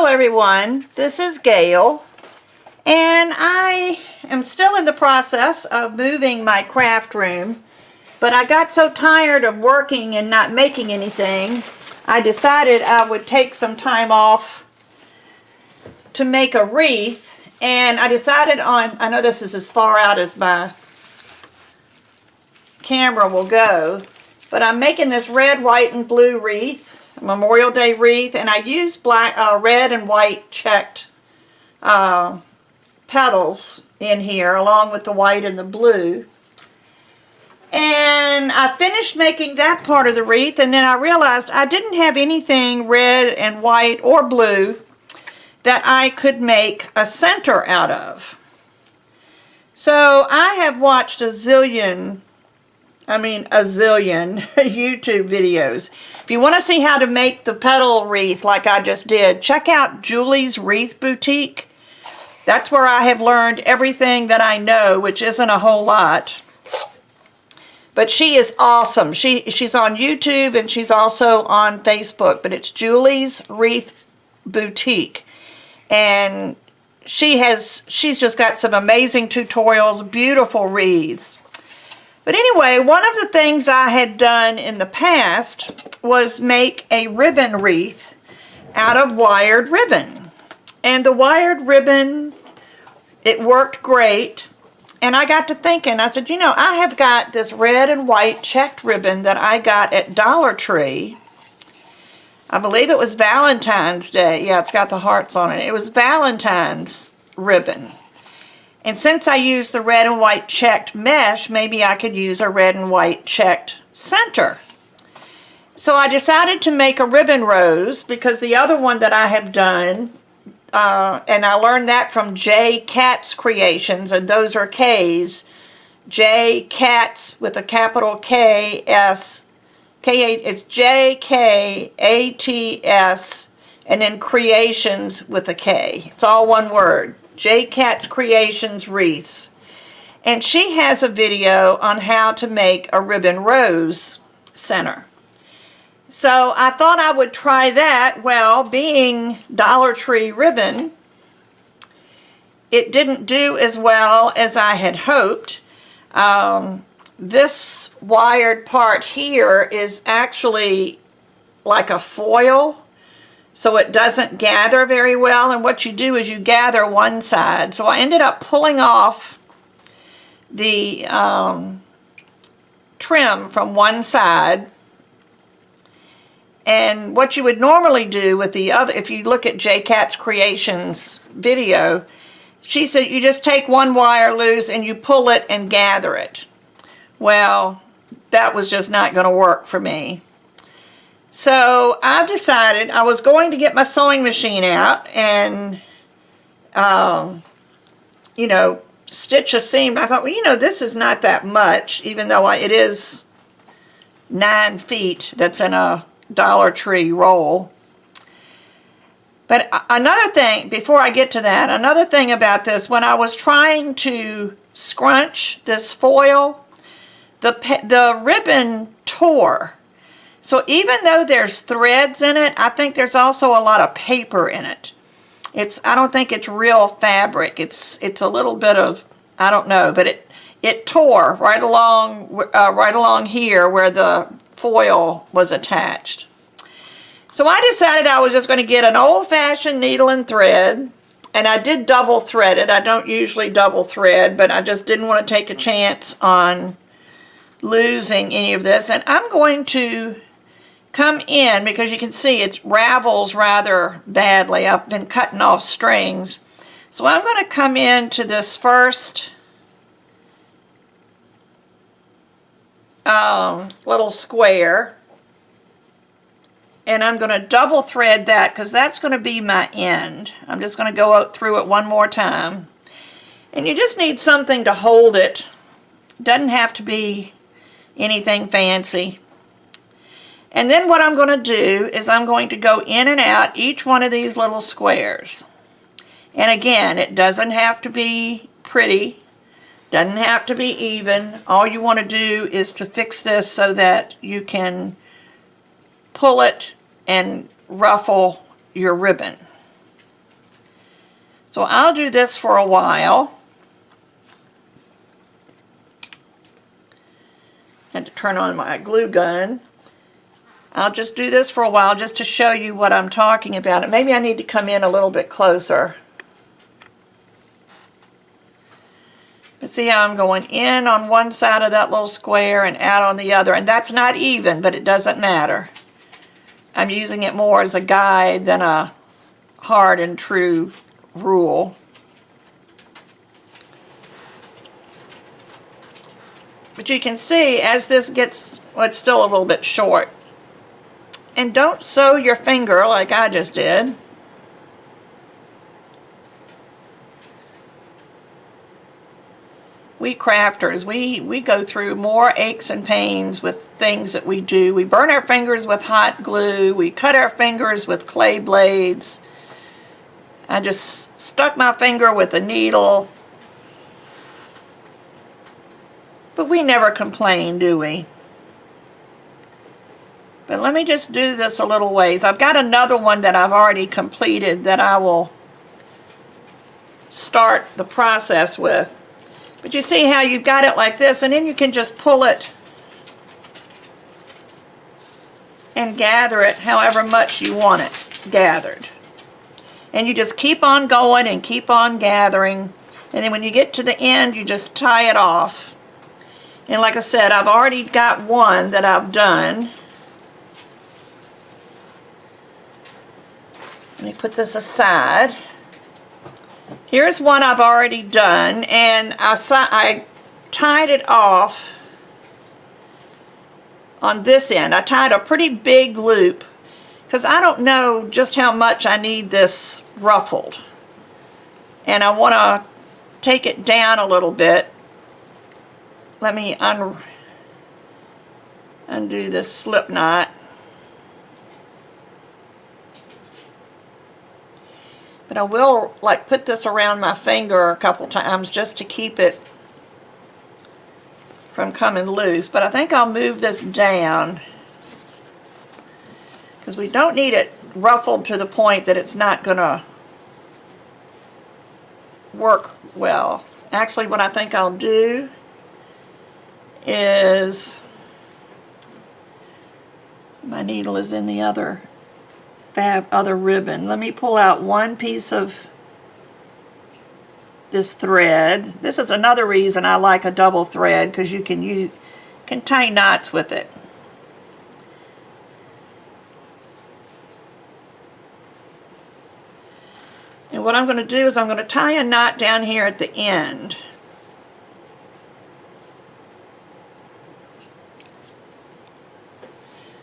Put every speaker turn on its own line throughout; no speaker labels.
everyone, this is Gayle, and I am still in the process of moving my craft room, but I got so tired of working and not making anything, I decided I would take some time off to make a wreath, and I decided on, I know this is as far out as my camera will go, but I'm making this red, white, and blue wreath. Memorial Day wreath, and I used red and white checked petals in here along with the white and the blue. And I finished making that part of the wreath, and then I realized I didn't have anything red and white or blue that I could make a center out of. So I have watched a zillion YouTube videos. If you want to see how to make the petal wreath like I just did, check out Julie's Wreath Boutique. That's where I have learned everything that I know, which isn't a whole lot. But she is awesome. She's on YouTube and she's also on Facebook, but it's Julie's Wreath Boutique. And she's just got some amazing tutorials, beautiful wreaths. But anyway, one of the things I had done in the past was make a ribbon wreath out of wired ribbon. And the wired ribbon, it worked great. And I got to thinking, I said, you know, I have got this red and white checked ribbon that I got at Dollar Tree. I believe it was Valentine's Day. Yeah, it's got the hearts on it. It was Valentine's ribbon. And since I used the red and white checked mesh, maybe I could use a red and white checked center. So I decided to make a ribbon rose because the other one that I have done, and I learned that from J Katz Creations, and those are K's. J Katz with a capital K S K. It's JKATS, and then Creations with a K. It's all one word. J Katz Creations Wreaths. And she has a video on how to make a ribbon rose center. So I thought I would try that. Well, being Dollar Tree ribbon, it didn't do as well as I had hoped. This wired part here is actually like a foil, so it doesn't gather very well, and what you do is you gather one side. So I ended up pulling off the trim from one side, and what you would normally do with the other, if you look at J Katz Creations video, she said you just take one wire loose and you pull it and gather it. Well, that was just not going to work for me. So I've decided I was going to get my sewing machine out and, you know, stitch a seam. I thought, well, you know, this is not that much, even though it is 9 feet that's in a Dollar Tree roll. But another thing, before I get to that, another thing about this, when I was trying to scrunch this foil, the ribbon tore. So even though there's threads in it, I think there's also a lot of paper in it. I don't think it's real fabric. It's a little bit of, I don't know, but it tore right along here where the foil was attached. So I decided I was just going to get an old-fashioned needle and thread, and I did double thread it. I don't usually double thread, but I just didn't want to take a chance on losing any of this. And I'm going to come in, because you can see it ravels rather badly. I've been cutting off strings. So I'm going to come into this first little square, and I'm going to double thread that because that's going to be my end. I'm just going to go through it one more time. And you just need something to hold it. Doesn't have to be anything fancy. And then what I'm going to do is I'm going to go in and out each one of these little squares. And again, it doesn't have to be pretty, doesn't have to be even. All you want to do is to fix this so that you can pull it and ruffle your ribbon. So I'll do this for a while. Had to turn on my glue gun. I'll just do this for a while just to show you what I'm talking about. And maybe I need to come in a little bit closer. But see how I'm going in on one side of that little square and out on the other. And that's not even, but it doesn't matter. I'm using it more as a guide than a hard and true rule. But you can see as this gets, well, it's still a little bit short. And don't sew your finger like I just did. We crafters, we go through more aches and pains with things that we do. We burn our fingers with hot glue. We cut our fingers with clay blades. I just stuck my finger with a needle. But we never complain, do we? But let me just do this a little ways. I've got another one that I've already completed that I will start the process with. But you see how you've got it like this, and then you can just pull it and gather it however much you want it gathered. And you just keep on going and keep on gathering. And then when you get to the end, you just tie it off. And like I said, I've already got one that I've done. Let me put this aside. Here's one I've already done, and I tied it off on this end. I tied a pretty big loop because I don't know just how much I need this ruffled. And I want to take it down a little bit. Let me undo this slip knot. But I will like put this around my finger a couple times just to keep it from coming loose. But I think I'll move this down because we don't need it ruffled to the point that it's not going to work well. Actually, what I think I'll do is, my needle is in the other ribbon. Let me pull out one piece of this thread. This is another reason I like a double thread, because you can tie knots with it. And what I'm going to do is I'm going to tie a knot down here at the end.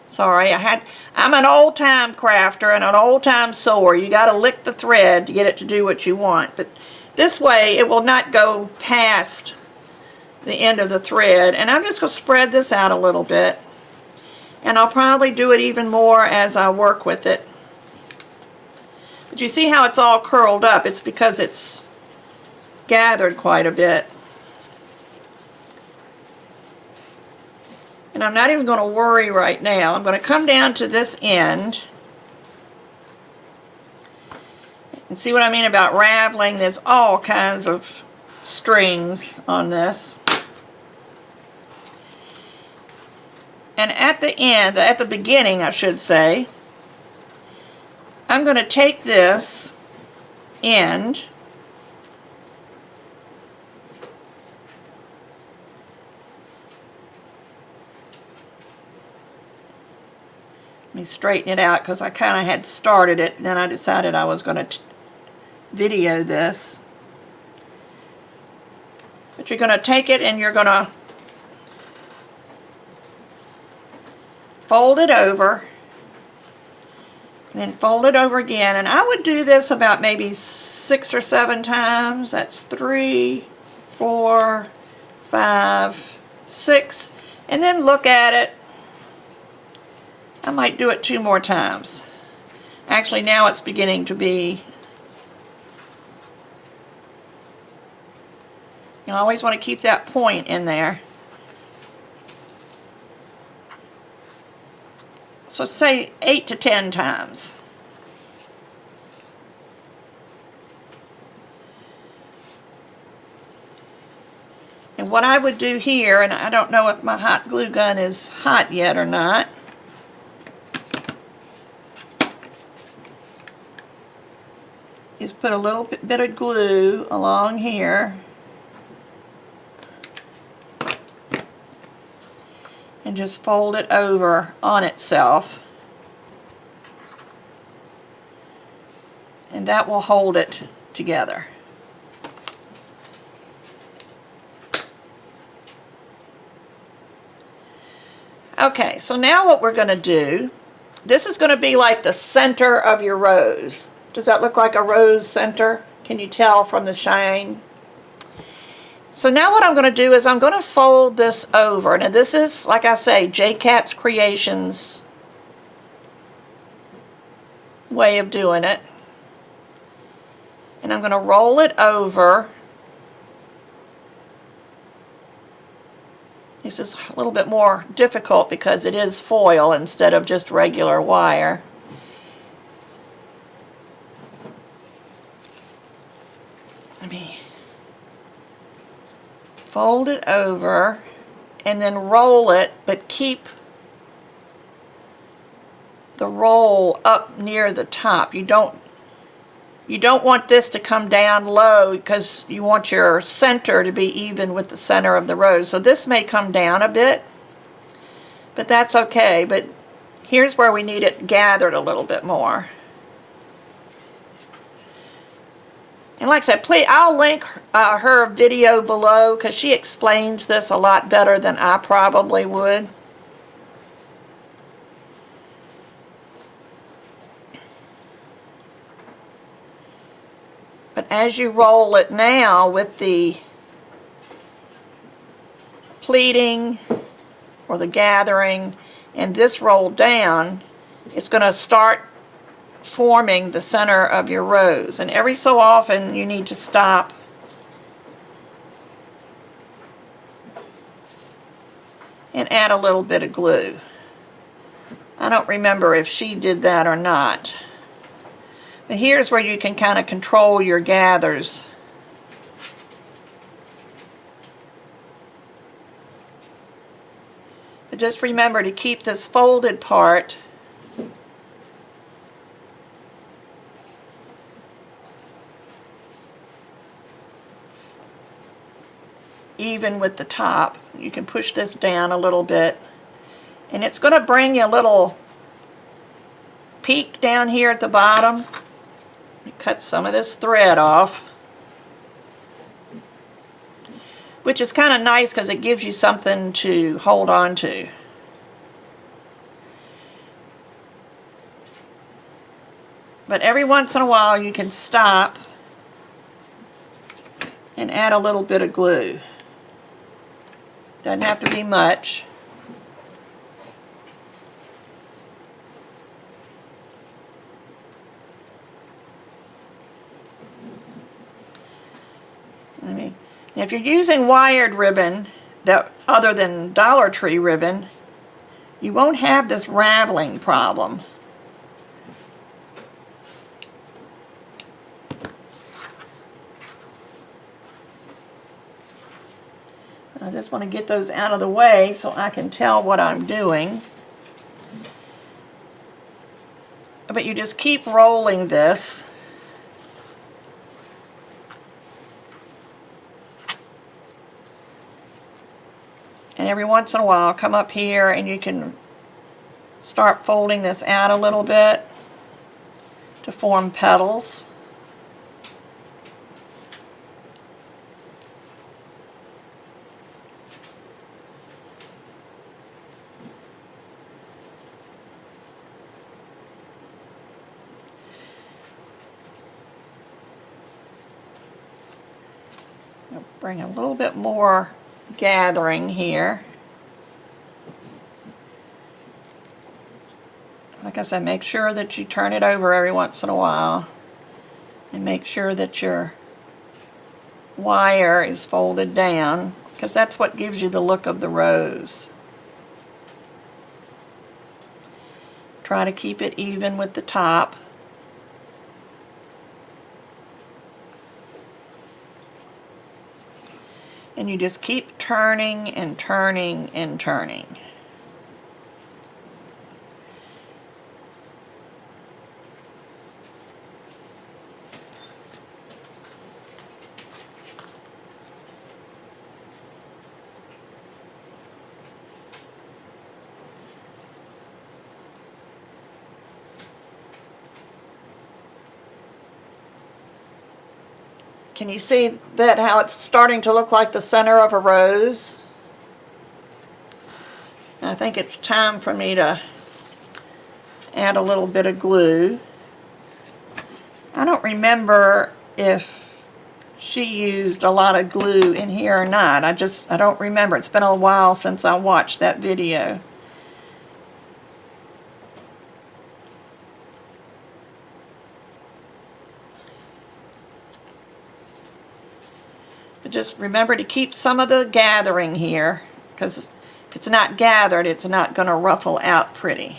Sorry, I'm an old-time crafter and an old-time sewer. You got to lick the thread to get it to do what you want. But this way, it will not go past the end of the thread. And I'm just going to spread this out a little bit. And I'll probably do it even more as I work with it. But you see how it's all curled up? It's because it's gathered quite a bit. And I'm not even going to worry right now. I'm going to come down to this end. And see what I mean about raveling? There's all kinds of strings on this. And at the end, at the beginning I should say, I'm going to take this end Let me straighten it out because I kind of had started it, and then I decided I was going to video this. But you're going to take it and you're going to fold it over, and then fold it over again. And I would do this about maybe 6 or 7 times. That's 3, 4, 5, 6. And then look at it. I might do it 2 more times. Actually, now it's beginning to be... You always want to keep that point in there. So say 8 to 10 times. And what I would do here, and I don't know if my hot glue gun is hot yet or not, is put a little bit of glue along here and just fold it over on itself. And that will hold it together. Okay, so now what we're going to do, this is going to be like the center of your rose. Does that look like a rose center? Can you tell from the shine? So now what I'm going to do is I'm going to fold this over. Now this is, like I say, J. Cat's Creations way of doing it. And I'm going to roll it over. This is a little bit more difficult because it is foil instead of just regular wire. Let me fold it over and then roll it, but keep the roll up near the top. You don't want this to come down low because you want your center to be even with the center of the rose. So this may come down a bit, but that's okay. But here's where we need it gathered a little bit more. And like I said, please, I'll link her video below because she explains this a lot better than I probably would. But as you roll it now with the pleating or the gathering and this rolled down, it's going to start forming the center of your rose. And every so often you need to stop and add a little bit of glue. I don't remember if she did that or not. But here's where you can kind of control your gathers. But just remember to keep this folded part even with the top. You can push this down a little bit. And it's going to bring you a little peak down here at the bottom. Cut some of this thread off, which is kind of nice because it gives you something to hold on to. But every once in a while you can stop and add a little bit of glue. Doesn't have to be much. If you're using wired ribbon, that other than Dollar Tree ribbon, you won't have this raveling problem. I just want to get those out of the way so I can tell what I'm doing. But you just keep rolling this. And every once in a while, come up here and you can start folding this out a little bit to form petals. I'll bring a little bit more gathering here. Like I said, make sure that you turn it over every once in a while and make sure that your wire is folded down because that's what gives you the look of the rose. Try to keep it even with the top. And you just keep turning and turning and turning. Can you see that how it's starting to look like the center of a rose? I think it's time for me to add a little bit of glue. I don't remember if she used a lot of glue in here or not. I don't remember. It's been a while since I watched that video. But just remember to keep some of the gathering here, because if it's not gathered, it's not going to ruffle out pretty.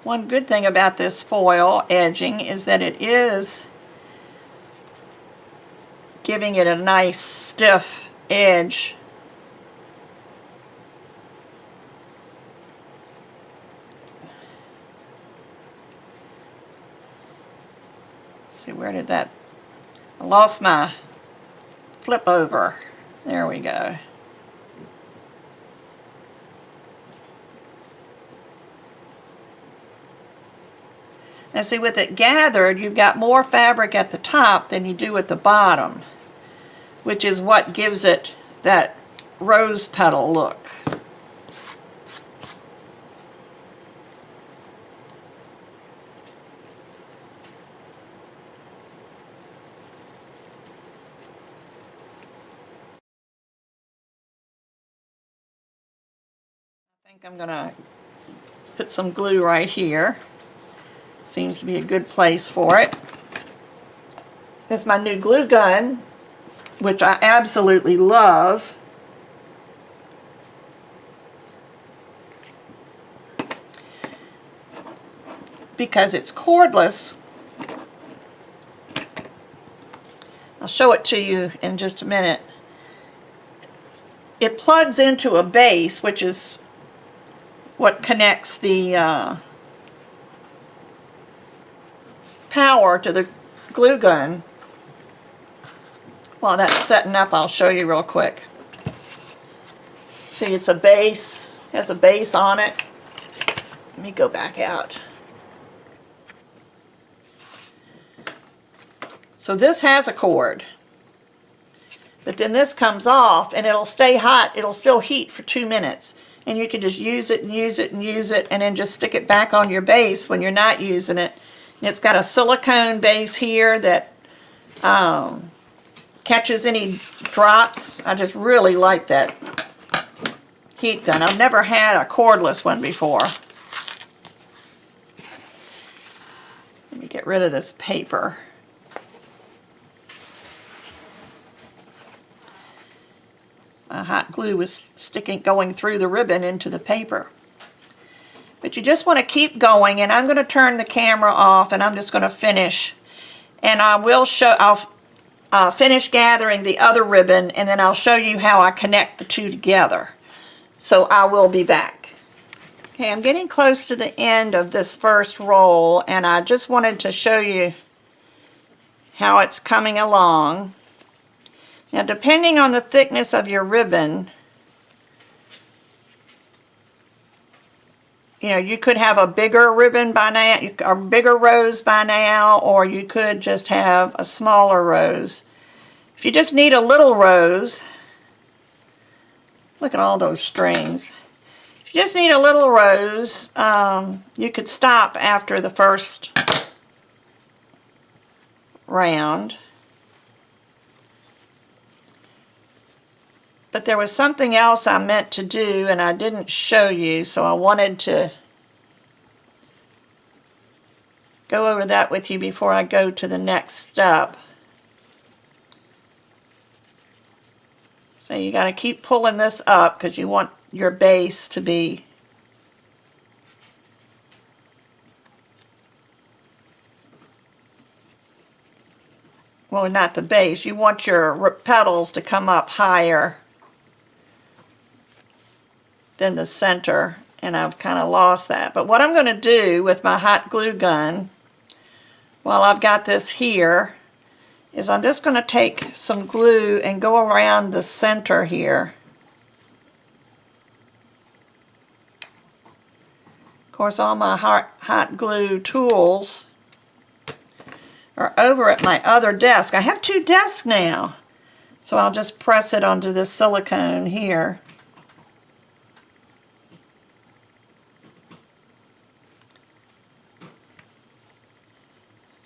One good thing about this foil edging is that it is giving it a nice stiff edge. Let's see, where did that? I lost my flip over. There we go. Now see, with it gathered, you've got more fabric at the top than you do at the bottom, which is what gives it that rose petal look. I think I'm gonna put some glue right here. Seems to be a good place for it. This is my new glue gun, which I absolutely love. Because it's cordless. I'll show it to you in just a minute. It plugs into a base, which is what connects the power to the glue gun. While that's setting up, I'll show you real quick. See, it's a base, has a base on it. Let me go back out. So this has a cord, but then this comes off and it'll stay hot. It'll still heat for 2 minutes, and you can just use it and use it and use it, and then just stick it back on your base when you're not using it. And it's got a silicone base here that catches any drops. I just really like that heat gun. I've never had a cordless one before. Let me get rid of this paper. My hot glue was going through the ribbon into the paper. But you just want to keep going, and I'm going to turn the camera off, and I'm just going to finish. And I'll finish gathering the other ribbon, and then I'll show you how I connect the two together. So I will be back. Okay, I'm getting close to the end of this first roll, and I just wanted to show you how it's coming along. Now, depending on the thickness of your ribbon, you know, you could have a bigger ribbon by now, a bigger rose by now, or you could just have a smaller rose. If you just need a little rose, look at all those strings. If you just need a little rose, you could stop after the first round. But there was something else I meant to do and I didn't show you, so I wanted to go over that with you before I go to the next step. So you got to keep pulling this up because you want your base to be well, not the base. You want your petals to come up higher than the center, and I've kind of lost that. But what I'm going to do with my hot glue gun while I've got this here is I'm just going to take some glue and go around the center here. Of course, all my hot glue tools are over at my other desk. I have two desks now, so I'll just press it onto this silicone here.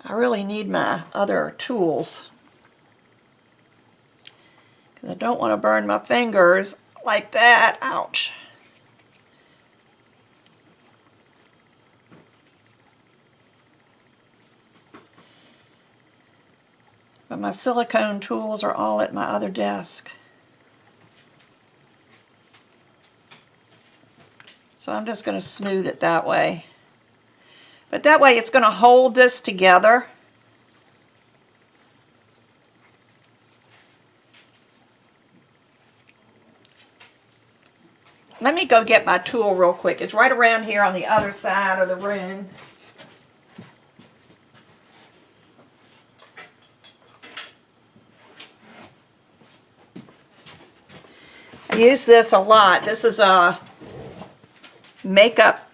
I really need my other tools because I don't want to burn my fingers like that. Ouch. But my silicone tools are all at my other desk. So I'm just going to smooth it that way. But that way it's going to hold this together. Let me go get my tool real quick. It's right around here on the other side of the room. I use this a lot. This is a makeup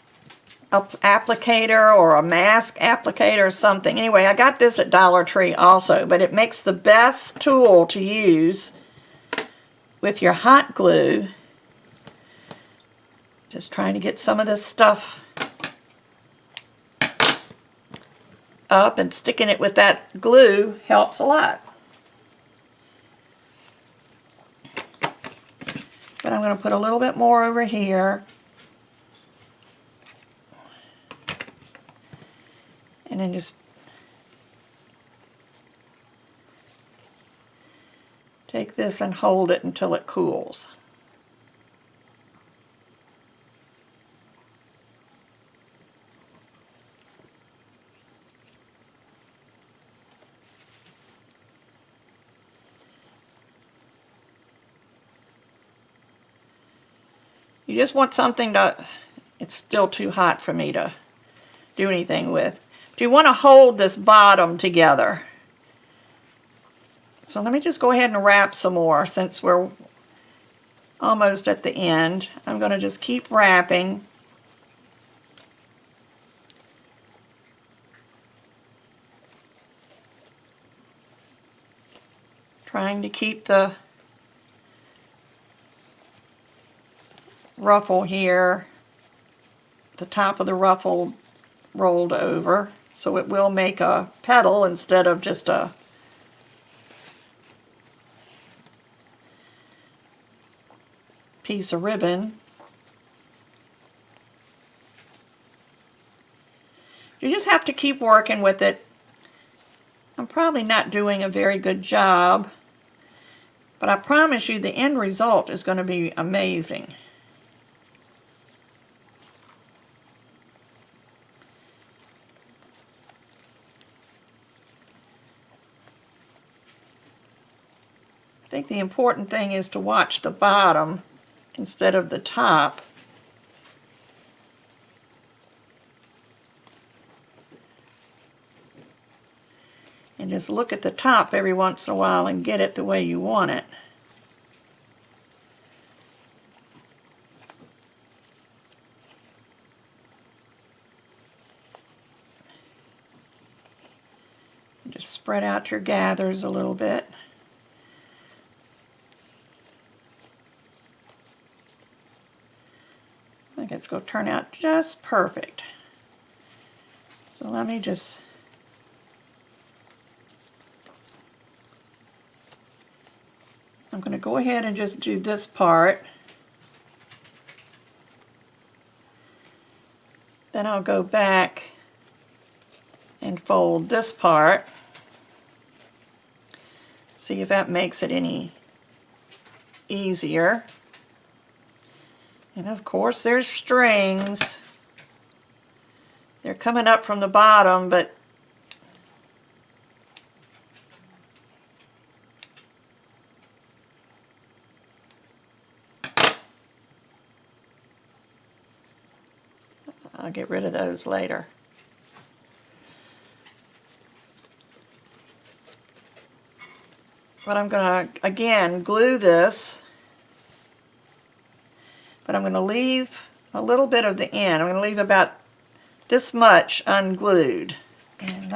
applicator or a mask applicator or something. Anyway, I got this at Dollar Tree also, but it makes the best tool to use with your hot glue. Just trying to get some of this stuff up, and sticking it with that glue helps a lot. But I'm going to put a little bit more over here. And then just take this and hold it until it cools. You just want something to, it's still too hot for me to do anything with. But you want to hold this bottom together. So let me just go ahead and wrap some more since we're almost at the end. I'm going to just keep wrapping. Trying to keep the ruffle here, the top of the ruffle rolled over, so it will make a petal instead of just a piece of ribbon. You just have to keep working with it. I'm probably not doing a very good job, but I promise you the end result is going to be amazing. I think the important thing is to watch the bottom instead of the top. And just look at the top every once in a while and get it the way you want it. And just spread out your gathers a little bit. I think it's going to turn out just perfect. So let me just I'm going to go ahead and just do this part. Then I'll go back and fold this part. See if that makes it any easier. And of course there's strings. They're coming up from the bottom, but I'll get rid of those later. But I'm going to, again, glue this. But I'm going to leave a little bit of the end. I'm going to leave about this much unglued. And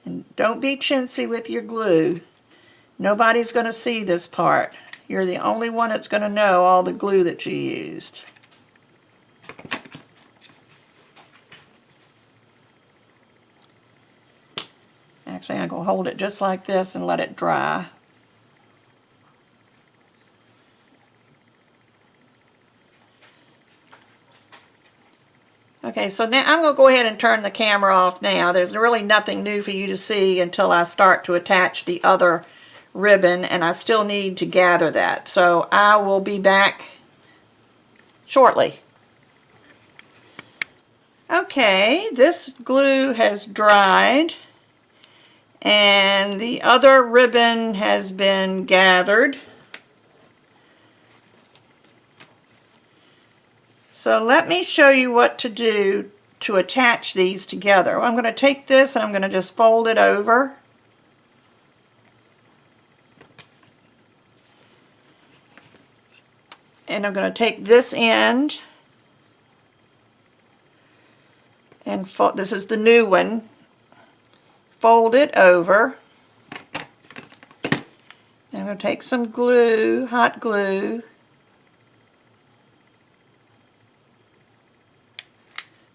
and don't be chintzy with your glue. Nobody's going to see this part. You're the only one that's going to know all the glue that you used. Actually, I'm going to hold it just like this and let it dry. Okay, so now I'm going to go ahead and turn the camera off now. There's really nothing new for you to see until I start to attach the other ribbon, and I still need to gather that. So I will be back shortly. Okay, this glue has dried, and the other ribbon has been gathered. So let me show you what to do to attach these together. I'm going to take this and I'm going to just fold it over. And I'm going to take this end and this is the new one. Fold it over. And I'm going to take some glue, hot glue.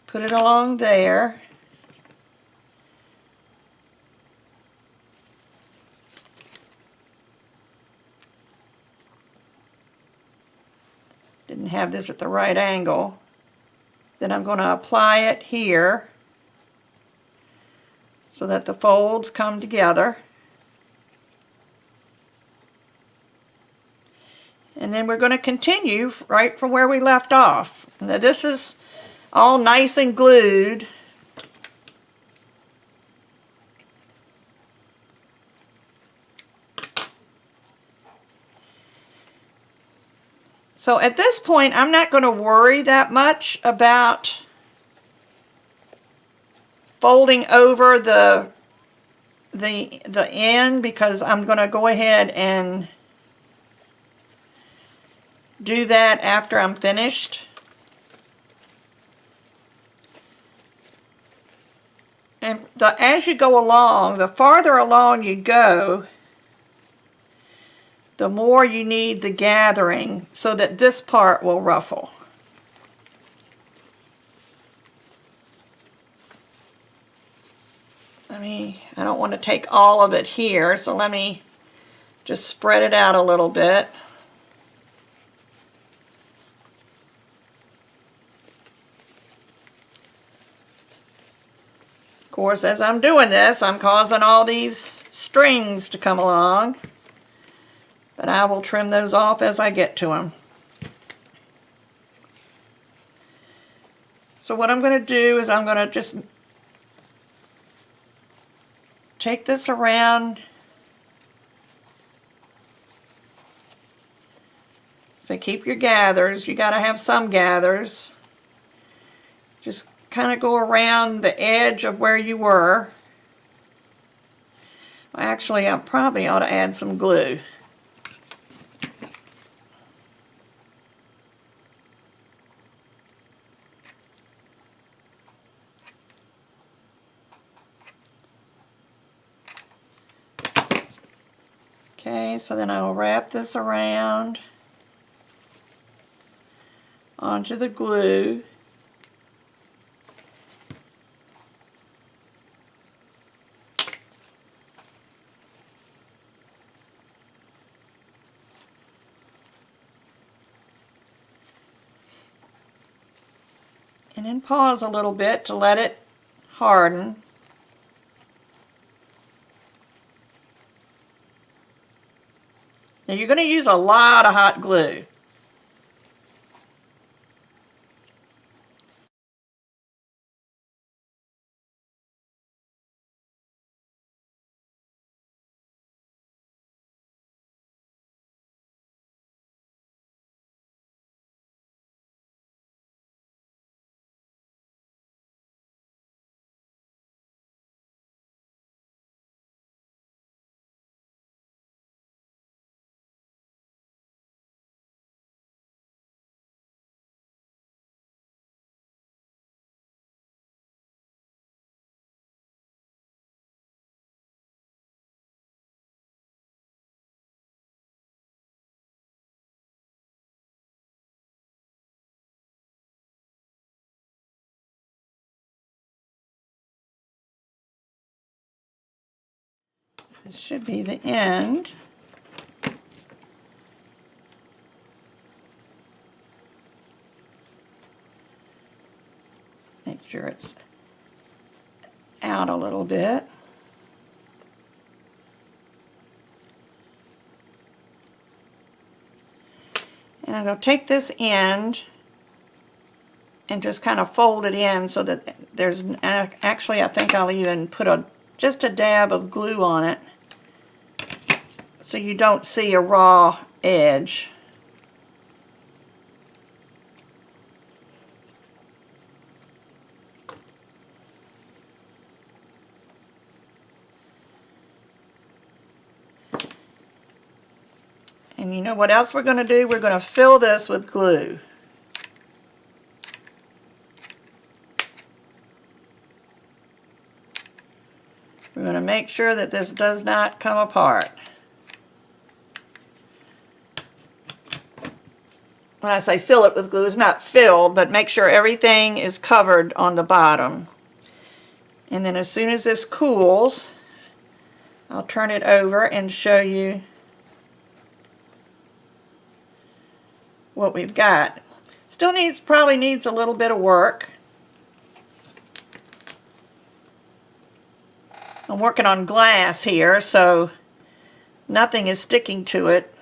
Put it along there. Didn't have this at the right angle. Then I'm going to apply it here so that the folds come together. And then we're going to continue right from where we left off. Now this is all nice and glued. So at this point, I'm not going to worry that much about folding over the end, because I'm going to go ahead and do that after I'm finished. And as you go along, the farther along you go, the more you need the gathering so that this part will ruffle. I don't want to take all of it here, so let me just spread it out a little bit. Of course, as I'm doing this, I'm causing all these strings to come along, but I will trim those off as I get to them. So what I'm going to do is I'm going to just take this around. So keep your gathers. You got to have some gathers. Just kind of go around the edge of where you were. Well, actually, I probably ought to add some glue. Okay, so then I'll wrap this around onto the glue. And then pause a little bit to let it harden. Now you're going to use a lot of hot glue. This should be the end. Make sure it's out a little bit. And I'm going to take this end and just kind of fold it in so that there's, actually I think I'll even put just a dab of glue on it so you don't see a raw edge. And you know what else we're going to do? We're going to fill this with glue. We're going to make sure that this does not come apart. When I say fill it with glue, it's not filled, but make sure everything is covered on the bottom. And then as soon as this cools, I'll turn it over and show you what we've got. Still probably needs a little bit of work. I'm working on glass here, so nothing is sticking to it,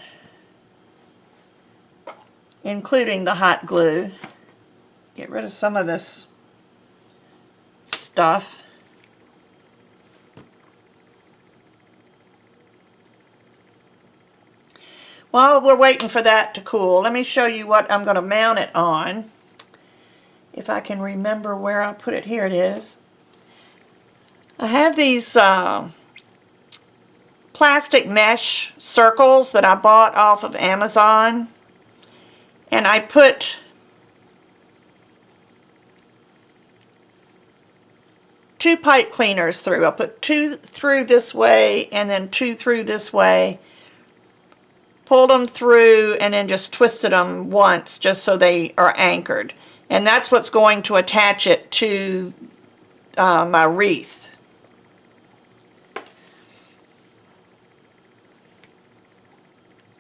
including the hot glue. Get rid of some of this stuff. While we're waiting for that to cool, let me show you what I'm going to mount it on. If I can remember where I put it. Here it is. I have these plastic mesh circles that I bought off of Amazon, and I put two pipe cleaners through. I put two through this way and then two through this way, pulled them through, and then just twisted them once just so they are anchored. And that's what's going to attach it to my wreath.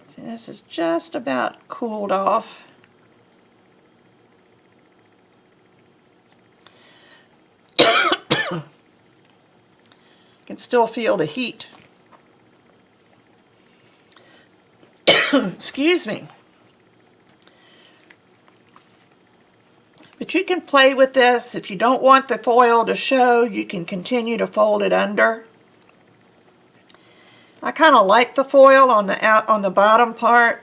See, this is just about cooled off. You can still feel the heat. Excuse me. But you can play with this. If you don't want the foil to show, you can continue to fold it under. I kind of like the foil on the bottom part.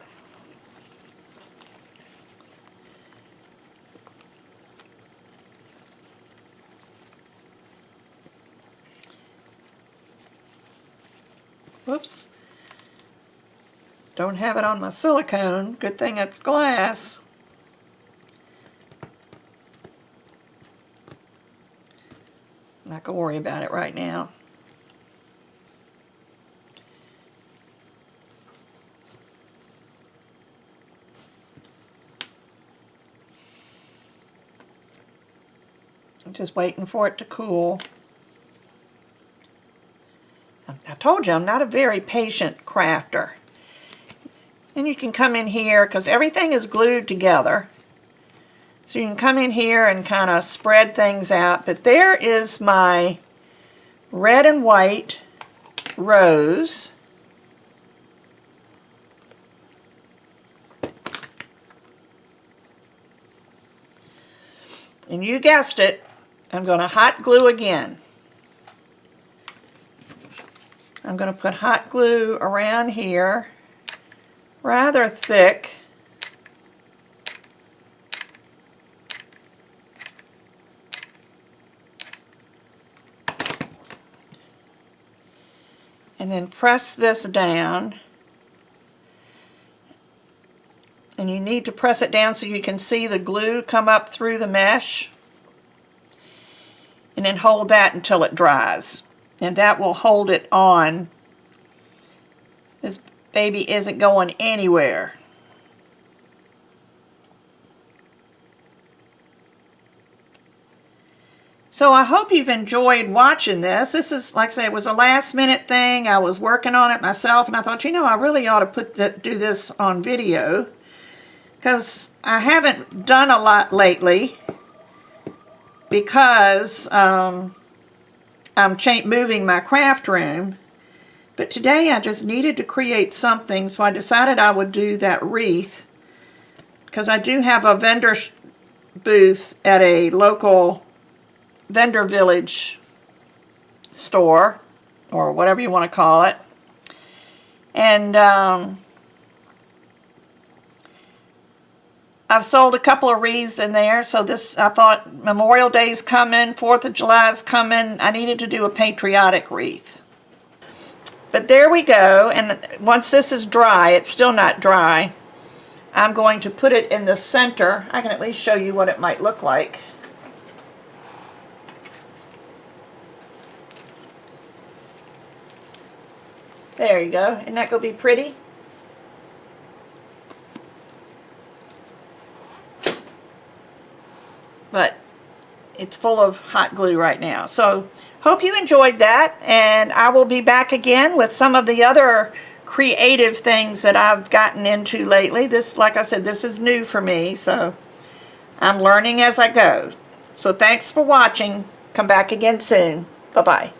Whoops. Don't have it on my silicone. Good thing it's glass. Not gonna worry about it right now. I'm just waiting for it to cool. I told you I'm not a very patient crafter. And you can come in here because everything is glued together. So you can come in here and kind of spread things out. But there is my red and white rose. And you guessed it, I'm going to hot glue again. I'm going to put hot glue around here, rather thick. And then press this down. And you need to press it down so you can see the glue come up through the mesh. And then hold that until it dries. And that will hold it on. This baby isn't going anywhere. So I hope you've enjoyed watching this. This is, like I said, it was a last minute thing. I was working on it myself and I thought, you know, I really ought to do this on video, because I haven't done a lot lately because I'm moving my craft room. But today I just needed to create something, so I decided I would do that wreath, because I do have a vendor booth at a local vendor village store, or whatever you want to call it. And I've sold a couple of wreaths in there, so this, I thought Memorial Day's coming, 4th of July's coming, I needed to do a patriotic wreath. But there we go, and once this is dry, it's still not dry, I'm going to put it in the center. I can at least show you what it might look like. There you go. Isn't that going to be pretty? But it's full of hot glue right now. So hope you enjoyed that, and I will be back again with some of the other creative things that I've gotten into lately. This, like I said, this is new for me, so I'm learning as I go. So thanks for watching. Come back again soon. Bye-bye.